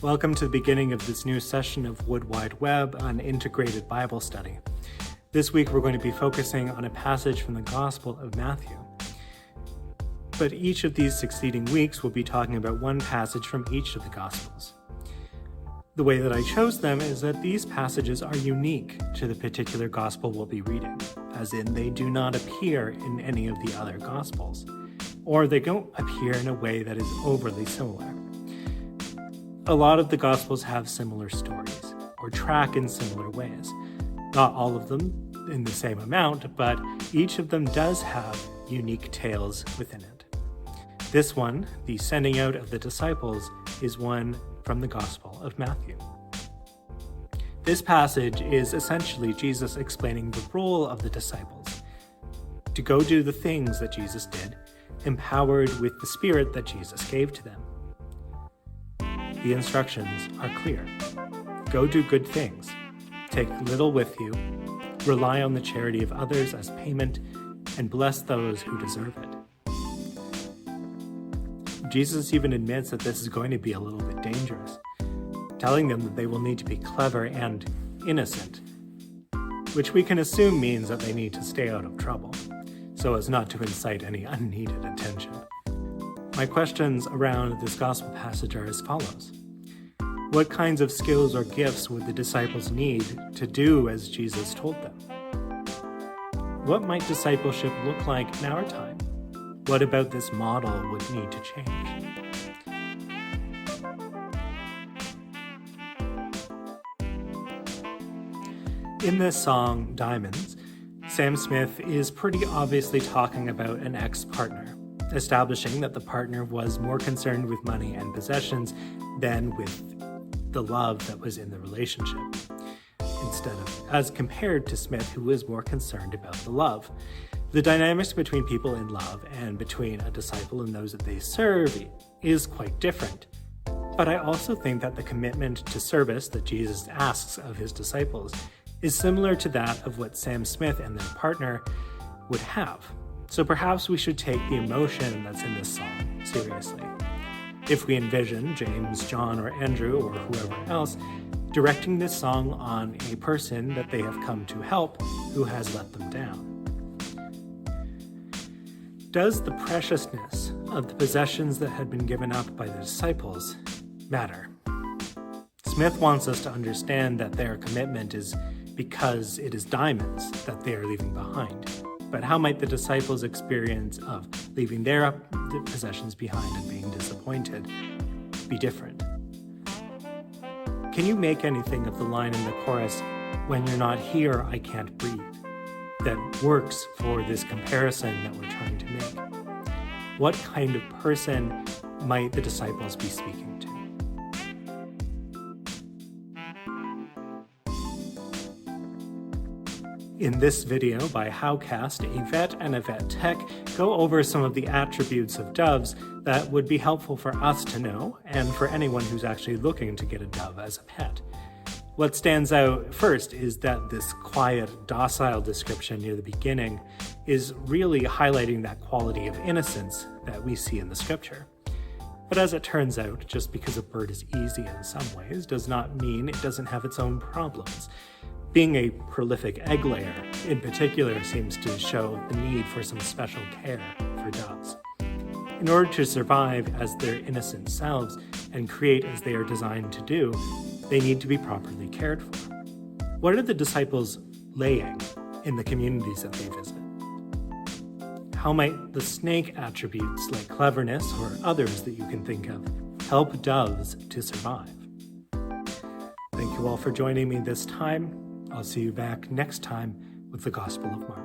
Welcome to the beginning of this new session of Wood Wide Web on integrated Bible study. This week we're going to be focusing on a passage from the Gospel of Matthew. But each of these succeeding weeks we'll be talking about one passage from each of the Gospels. The way that I chose them is that these passages are unique to the particular Gospel we'll be reading, as in they do not appear in any of the other Gospels, or they don't appear in a way that is overly similar. A lot of the Gospels have similar stories, or track in similar ways. Not all of them in the same amount, but each of them does have unique tales within it. This one, the sending out of the disciples, is one from the Gospel of Matthew. This passage is essentially Jesus explaining the role of the disciples, to go do the things that Jesus did, empowered with the Spirit that Jesus gave to them. The instructions are clear. Go do good things. Take little with you. Rely on the charity of others as payment, and bless those who deserve it. Jesus even admits that this is going to be a little bit dangerous, telling them that they will need to be clever and innocent, which we can assume means that they need to stay out of trouble, so as not to incite any unneeded attention. My questions around this gospel passage are as follows. What kinds of skills or gifts would the disciples need to do as Jesus told them? What might discipleship look like in our time? What about this model would need to change? In this song, Diamonds, Sam Smith is pretty obviously talking about an ex-partner, establishing that the partner was more concerned with money and possessions than with the love that was in the relationship, as compared to Smith, who was more concerned about the love. The dynamics between people in love and between a disciple and those that they serve is quite different. But I also think that the commitment to service that Jesus asks of his disciples is similar to that of what Sam Smith and their partner would have. So perhaps we should take the emotion that's in this song seriously. If we envision James, John, or Andrew, or whoever else, directing this song on a person that they have come to help who has let them down. Does the preciousness of the possessions that had been given up by the disciples matter? Smith wants us to understand that their commitment is because it is diamonds that they are leaving behind. But how might the disciples' experience of leaving their possessions behind and being disappointed be different? Can you make anything of the line in the chorus, "When you're not here, I can't breathe," that works for this comparison that we're trying to make? What kind of person might the disciples be speaking to? In this video by Howcast, a vet and a vet tech go over some of the attributes of doves that would be helpful for us to know and for anyone who's actually looking to get a dove as a pet. What stands out first is that this quiet, docile description near the beginning is really highlighting that quality of innocence that we see in the scripture. But as it turns out, just because a bird is easy in some ways does not mean it doesn't have its own problems. Being a prolific egg layer, in particular, seems to show the need for some special care for doves. In order to survive as their innocent selves and create as they are designed to do, they need to be properly cared for. What are the disciples laying in the communities that they visit? How might the snake attributes like cleverness or others that you can think of help doves to survive? Thank you all for joining me this time. I'll see you back next time with the Gospel of Mark.